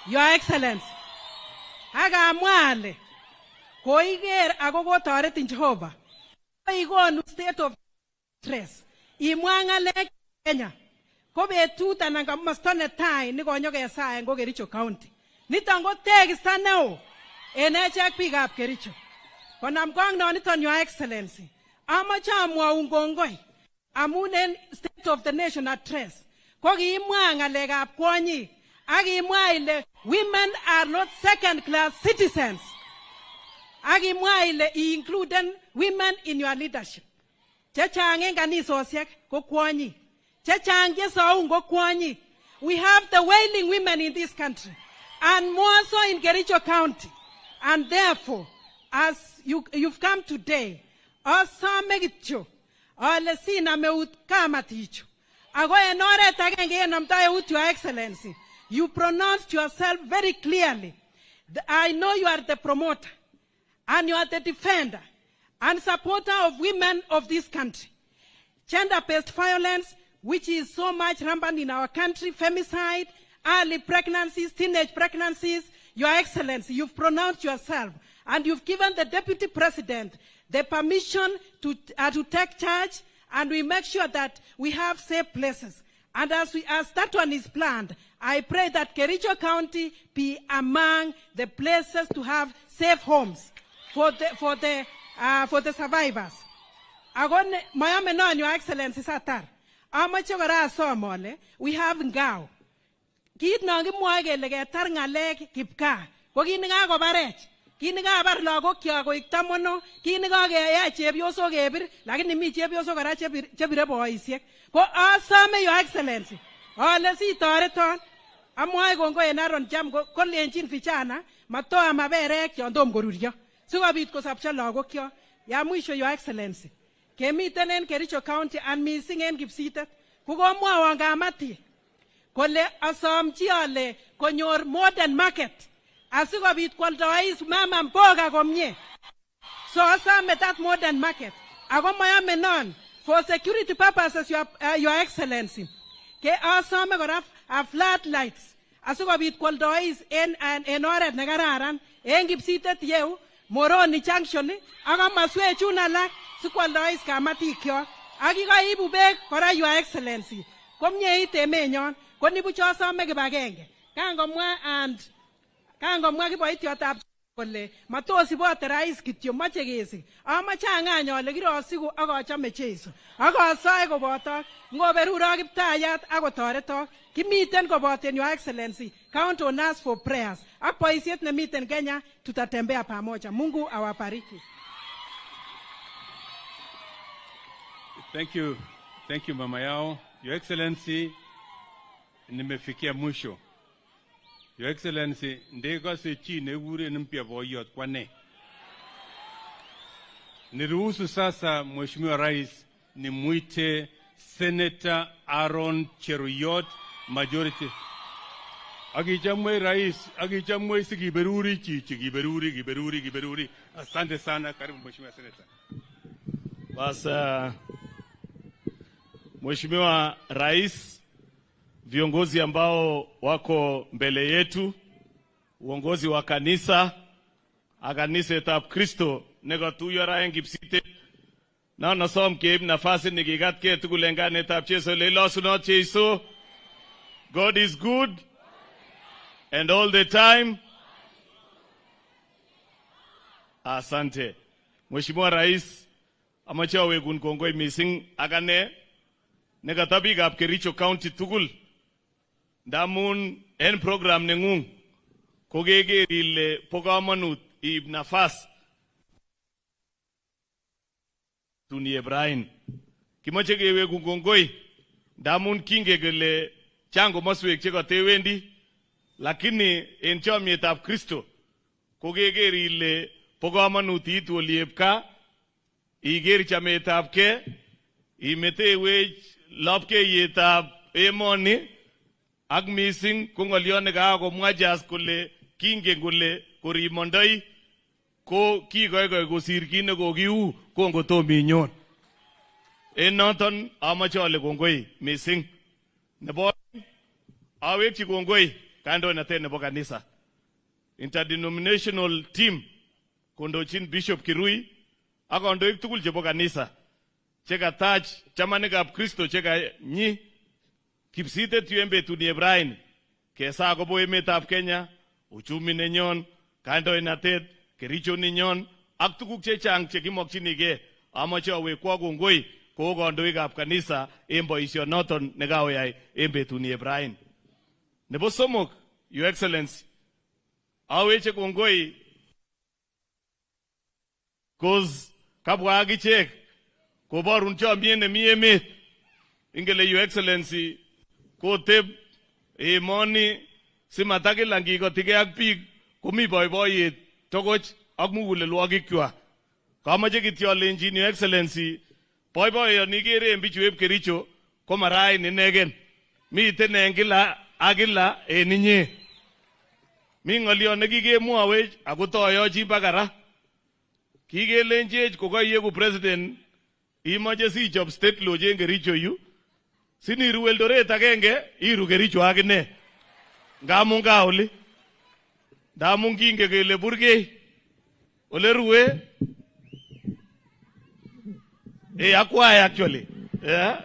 Your Excellency, agamwale koiger ako kotoretin Jehovah. Koigonu state of stress. Imwa ngalek Kenya. Ko betut anan komosto netai nikonyokesaen ko Kericho County. Niton ko tekista neo en echek biikab Kericho. Konamkong noniton Your Excellency, amache amwaun kongoi amun en State of the Nation address ko kiimwa ngalekab kwonyik ak imwa ile women are not second class citizens. Ak imwa ile include women in your leadership. Chechang en kanisosiek ko kwonyik. Chechang chesaun ko kwonyik. We have the wailing women in this country and more so in Kericho County. And therefore, as you've come today, asame kityo ale siname eut kamatichu. Ako en oret agenge enamda eut Your Excellency. You pronounced yourself very clearly. I know you are the promoter and you are the defender and supporter of women of this country. Gender-based violence, which is so much rampant in our country, femicide, early pregnancies, teenage pregnancies. Your Excellency, you've pronounced yourself and you've given the Deputy President the permission to take charge, and we make sure that we have safe places. And as that one is planned, I pray that Kericho County be among the places to have safe homes for the survivors. Agon mayame non Your Excellency satar. Amache kora asomole, we have ngao. Kit nangimwoe kele ketar ngalek kipkaa ko kit nekakobarech. Kit nekabar lagokyok koik tamono, kit nekakeyai chepyosok kebir, lakini mi chepyosok kora chebire boisiek. Ko asome Your Excellency, ale sitoreton, amwoe kongoi en Aaron Jam kolenchin vijana matoa maberek yon tom koruryo sikobit kosopcho lagokyok. Ya mwisho Your Excellency, kemiten en Kericho County and missing en Kipsitet, kukomwawon kamati kole asomchi ale konyor modern market asikobit kwaldois mama mboga komie. So asome that modern market. Ako mayame non, for security purposes, Your Excellency, ke asome kora flat lights asikobit kwaldois en oret nekararan en Kipsitet yeu, Moroni Junction ak komaswek chun alak sikwaldois kamatikyok. Ak kikoibu beek kora Your Excellency. Komyeit emenyon, ko nibuch asome kibagenge. Kangomwa kiboityotab kole matos ibote rais kityo moche kesik. Amache ang'any ale kirosiku ak achome Jeiso. Ak asoe kobotok ngoberurok Kiptayat ak kotoretok. Kimiten koboten Your Excellency. Count on us for prayers. Ak boisiet nemiten Kenya tutatembea pamoja. Mungu awabariki. Thank you. Thank you, Mama Yao. Your Excellency, nimefikia mwisho. Your Excellency, ndega sechi negure nimpia boyot kwane. Niruhusu sasa Mheshimiwa Rais nimuite Senator Aaron Cheruiyot majority. Akichamwe Rais, akichamwe sikiberuri chichi, kiberuri. Asante sana, karibu Mheshimiwa Senator. Basa Mheshimiwa Rais, viongozi ambao wako mbele yetu, uongozi wa kanisa, akanisa etab Kristo negatuyo raen Kipsitet. Na nasom keib nafasi nikigatke tugul en kanetab Jeiso leilosunot Jeiso. God is good and all the time. Asante. Mheshimiwa Rais, amache awekun kongoi mising akane negatabikab Kericho County tugul. Ndamun en program nengung kokeker ile po kamanut iib nafas tuni Ibrahim. Kimoche kewekun kongoi ndamun kinge kele chango maswek chekatewendi, lakini en chomyetab Kristo kokeker ile po kamanut iitu oliepka, iker chametabke, imetewech lapkeiyetab emoni. Ak missing ko ngolyon nekakomwa Jas kole kingen kole korimondoi ko kikoikoi kosir kit nekokiu kongotom inyon. En noton amache ale kongoi missing. Nebo awekyi kongoi kandoinatet nebo kanisa. Interdenominational team kondochin Bishop Kirui ak kandoik tugul chebo kanisa chekatach chamanikab Kristo chekanyi Kipsitet yu en betut ni Ibrahim kesa akobo emetab Kenya, uchumi nenyon, kandoinatet, Kericho nenyon ak tuguk chechang chekimokchinigei. Amoche awekwa kongoi ko kandoikab kanisa en boisionoton nekaoyai en betut ni Ibrahim. Nebo somok, Your Excellency, aweche kongoi cause kabwa akichek koborun chomyet nemi emet. Ingele Your Excellency koteb emoni simatakila ngikotige ak biik komi boiboiyet tokoch ak mugulelwogikwak. Kamoche kityo alenjin Your Excellency boiboiyoni ikere en bichu eb Kericho ko marain inegen. Miten en kila ak kila en inye. Mi ng'olyon nekikemwowech ako toyochi bakara. Kikelenjech kokoiyeku president imoche sichop state lodge en Kericho yu. Siniru Eldoret agenge iru Kericho akine. Ngamun ka oli. Ndamun kinge kele burgei. Ole ruwe. Akwai actually. Yeah.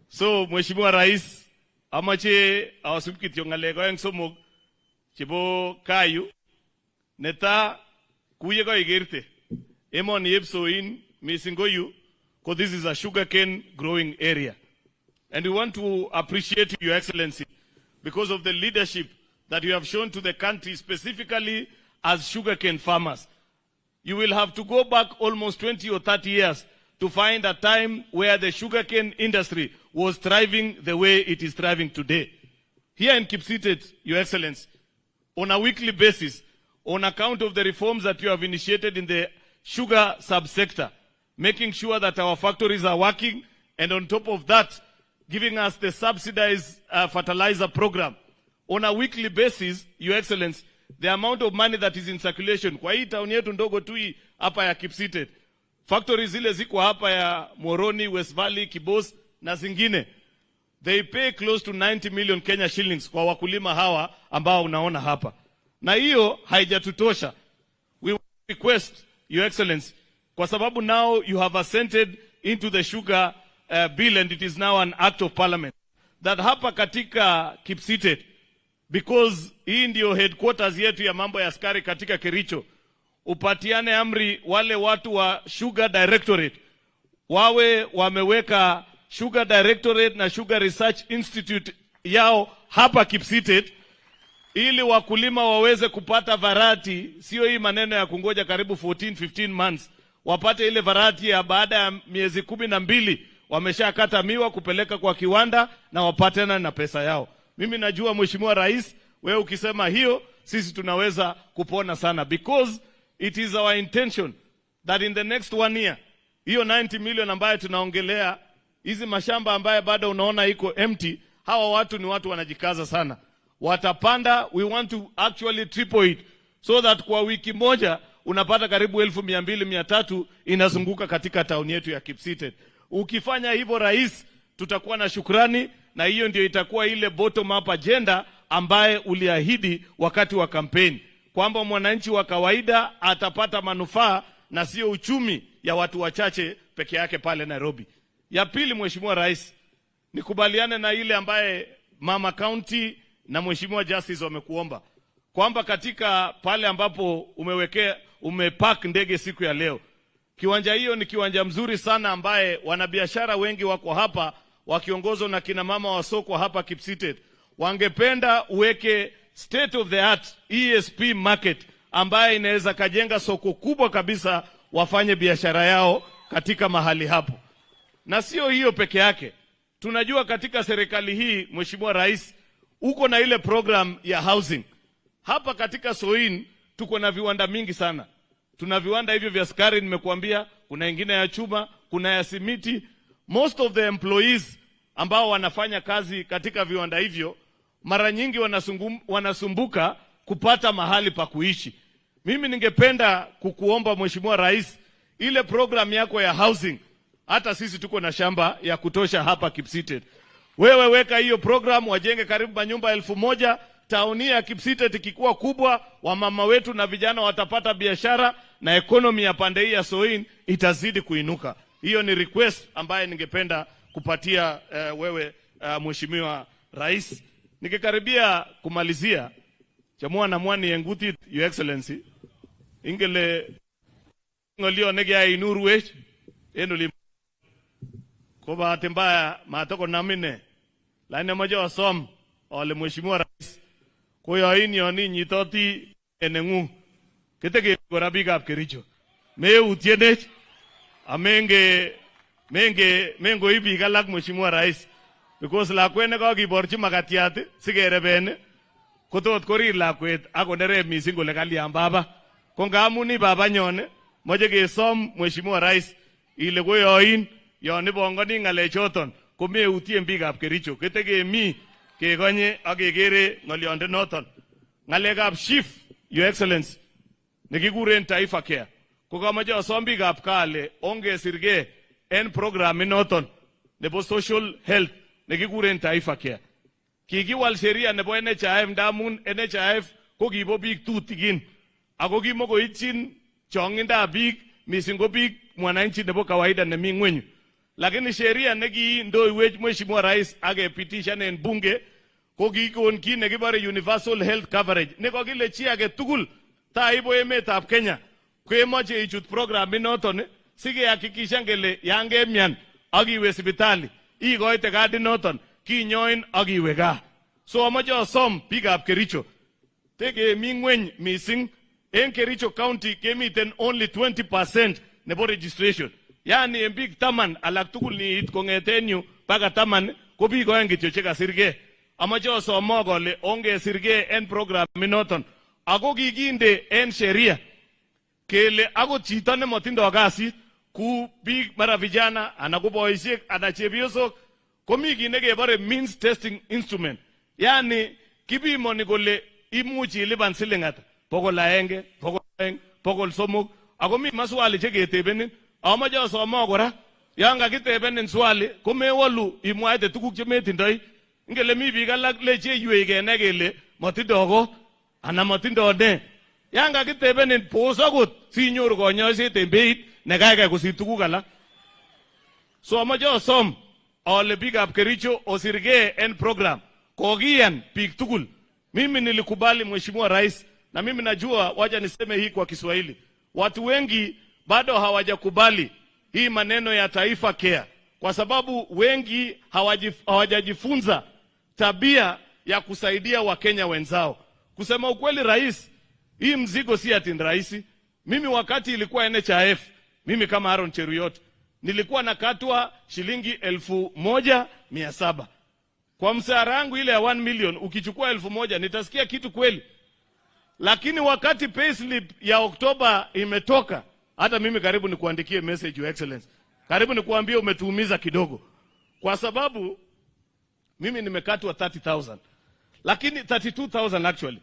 So Mheshimiwa Rais amache awasup kityo ngalek oeng somok chebo kayu. Neta kuye ko igerte. Emoni yepsoin missing ko yu. Because this is a sugarcane growing area. And we want to appreciate you, Your Excellency, because of the leadership that you have shown to the country, specifically as sugarcane farmers. You will have to go back almost 20 or 30 years to find a time where the sugarcane industry was thriving the way it is thriving today. Here in Kipsitet, Your Excellency, on a weekly basis, on account of the reforms that you have initiated in the sugar subsector, making sure that our factories are working, and on top of that, giving us the subsidized fertilizer program. On a weekly basis, Your Excellency, the amount of money that is in circulation, kwa hii town yetu ndogo tu hii hapa ya Kipsitet, factories zile ziko hapa ya Moroni, West Valley, Kibos na zingine, they pay close to 90 million Kenya shillings kwa wakulima hawa ambao unaona hapa. Na hiyo haijatutosha. We request, Your Excellency, kwa sababu now you have assented into the sugar bill and it is now an act of parliament, that hapa katika Kipsitet, because hii ndio headquarters yetu ya mambo ya askari katika Kericho, upatiane amri wale watu wa Sugar Directorate wawe wameweka Sugar Directorate na Sugar Research Institute yao hapa Kipsitet, ili wakulima waweze kupata variety, sio hii maneno ya kungoja karibu 14-15 months, wapate ile variety ya baada ya miezi 12 wameshakata miwa kupeleka kwa kiwanda na wapatana na pesa yao. Mimi najua Mheshimiwa Rais, wewe ukisema hiyo sisi tunaweza kupona sana, because it is our intention that in the next 1 year hiyo 90 million ambayo tunaongelea, hizi mashamba ambayo bado unaona iko empty, hawa watu ni watu wanajikaza sana, watapanda. We want to actually triple it so that kwa wiki moja unapata karibu 1200-300 inazunguka katika town yetu ya Kipsitet. Ukifanya hivyo Rais, tutakuwa na shukrani, na hiyo ndio itakuwa ile bottom up agenda ambaye uliahidi wakati wa kampeni, kwamba mwananchi wa kawaida atapata manufaa na sio uchumi ya watu wachache peke yake pale Nairobi. Ya pili, Mheshimiwa Rais, nikubaliane na ile ambaye Mama County na Mheshimiwa Justice wamekuomba, kwamba katika pale ambapo umepark ndege siku ya leo, kiwanja hiyo ni kiwanja mzuri sana ambaye wanabiashara wengi wako hapa wakiongozwa na kina mama wa soko hapa Kipsitet. Wangependa uweke state of the art ESP market ambaye inaweza kajenga soko kubwa kabisa, wafanye biashara yao katika mahali hapo. Na sio hiyo peke yake, tunajua katika serikali hii Mheshimiwa Rais, uko na ile program ya housing. Hapa katika Soin tuko na viwanda mingi sana. Tuna viwanda hivyo vya sukari nimekuambia, kuna ingine ya chuma, kuna ya simiti. Most of the employees ambao wanafanya kazi katika viwanda hivyo mara nyingi wanasumbuka kupata mahali pa kuishi. Mimi ningependa kukuomba Mheshimiwa Rais, ile program yako ya housing, hata sisi tuko na shamba ya kutosha hapa Kipsitet, Wewe weka hiyo program, wajenge karibu manyumba 1000. Tauni ya Kipsitet ikikuwa kubwa, wamama wetu na vijana watapata biashara na ekonomi ya pande hii ya Soin itazidi kuinuka. Hiyo ni request ambaye ningependa kupatia wewe Mheshimiwa Rais. Nikikaribia kumalizia, chamua na mwani yenguti, Your Excellency, ingele ngolio negea inurwech enuli kwa bahati mbaya matoko namine laini moja wasom ole Mheshimiwa Rais kwa ini yoni nyitoti enengu kitege kora bigap Kericho me utienech mengo ibi galak Mheshimiwa Rais because la kwene ka kiborchi makatiat sigereben kotot korir lakwet akonere mising kole kalian baba ko ngamuni baba nyone moje kesom Mheshimiwa Rais ile koyoin yon ibongoni ngalechoton komeutien bikap Kericho ketegemi kegonye akegere ngolionde noton ngalekab SHIF, Your Excellency, nekikuren Taifa Care ko kamache asom bikap kale ongesirge en program noton nebo social health nekikuren Taifa Care. Kikiwal sheria nebo NHIF ndamun NHIF ko kibo biik tutikin ako kimokoityin chongindab biik mising ko biik mwananchi nebo kawaida nemi ngwenyu. Lakini sheria nekiindoiwech Mheshimiwa Rais akepitishan en bunge ko kikon kit nekibore universal health coverage nekokile chi age tugul taibo emetab Kenya kemoche ichut program inoton sikehakikishan kele yan kemian akiwe sipitali ikoite kadit noton kinyoin akiwe gaa. So amoche asom biikab Kericho tekemi ngweny mising en Kericho County kemiten only 20% nebo registration. Yani en biik 10 alak tugul niit kongeten yu mpaka 10 ko biik oeng kityo chekasirge. Amoche asom kole ongesirge en program inoton ako kikinde en sheria kele akot chito nemotindo kasit ku biik mara vijana ana ko boisiek ana chepyosok komi kit nekebore means testing instrument. Yani kipimoni kole imuch ilipan siling ata 100, 200, 300 ako mi maswali cheketebenin. Amache asom kora yan kakitebenin swali komewolu imwaite tuguk chemetindoi. Ngele mi biik alak leche iywei kenai kele motindo ko ana motindo ne. Yan kakitebenin pos akot sinyoru konyoiset en beit nekaikai kosir tuguk alak. So amache asom ole biikab Kericho osirge en program. Kokiyan biik tugul. Mimi nilikubali Mheshimiwa Rais na mimi najua, wacha niseme hii kwa Kiswahili. Watu wengi bado hawajakubali hii maneno ya Taifa Care kwa sababu wengi hawajajifunza tabia ya kusaidia Wakenya wenzao. Kusema ukweli Rais, hii mzigo si ati rahisi. Mimi wakati ilikuwa NHIF, mimi kama Aaron Cheruiyot nilikuwa nakatwa shilingi 1700. Kwa mshahara wangu ile ya 1 million ukichukua 1000 nitasikia kitu kweli. Lakini wakati payslip ya Oktoba imetoka, hata mimi karibu nikuandikie message, Your Excellency. Karibu nikuambie umetuumiza kidogo. Kwa sababu mimi nimekatwa 30,000. Lakini 32,000 actually.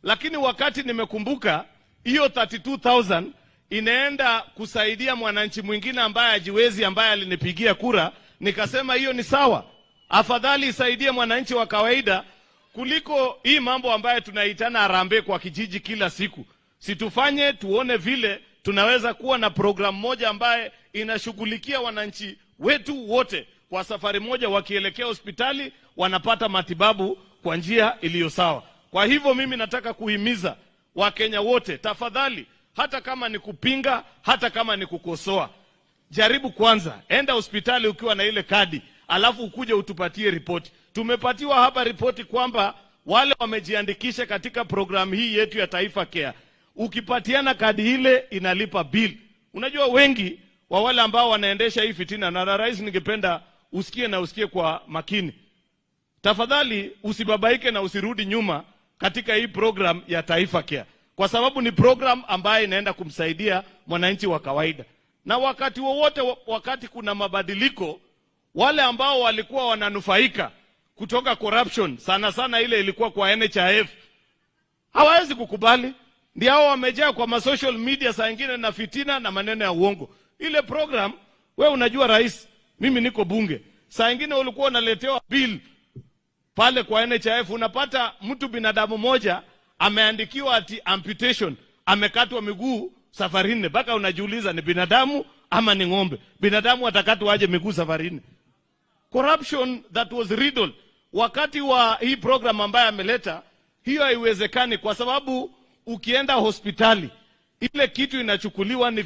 Lakini wakati nimekumbuka hiyo 32,000 inaenda kusaidia mwananchi mwingine ambaye hajiwezi, ambaye alinipigia kura, nikasema hiyo ni sawa. Afadhali isaidie mwananchi wa kawaida kuliko hii mambo ambayo tunaitana harambee kwa kijiji kila siku. Situfanye tuone vile tunaweza kuwa na program moja ambaye inashughulikia wananchi wetu wote kwa safari moja, wakielekea hospitali wanapata matibabu kwa njia iliyo sawa. Kwa hivyo mimi nataka kuhimiza Wakenya wote, tafadhali, hata kama ni kupinga, hata kama ni kukosoa, jaribu kwanza, enda hospitali ukiwa na ile kadi, alafu ukuje utupatie ripoti. Tumepatiwa hapa ripoti kwamba wale wamejiandikisha katika programu hii yetu ya Taifa Care, ukipatiana kadi ile inalipa bill. Unajua wengi wa wale ambao wanaendesha hii fitina, na Rais ningependa usikie kwa makini. Tafadhali usibabaike na usirudi nyuma katika hii program ya Taifa Care, kwa sababu ni program ambayo inaenda kumsaidia mwananchi wa kawaida. Na wakati wowote wakati kuna mabadiliko, wale ambao walikuwa wananufaika kutoka corruption, sana sana ile ilikuwa kwa NHIF, hawawezi kukubali. Ndio hao wamejaa kwa social media saa nyingine na fitina na maneno ya uongo. Ile program, wewe unajua Rais, mimi niko bunge. Saa ingine ulikuwa unaletewa bill pale kwa NHIF, unapata mtu binadamu moja ameandikiwa ati amputation, amekatwa miguu safari 4, mpaka unajiuliza ni binadamu ama ni ng'ombe? Binadamu atakatwa aje miguu safari 4? Corruption that was riddled. Wakati wa hii program ambayo ameleta, hiyo haiwezekani, kwa sababu ukienda hospitali ile kitu inachukuliwa ni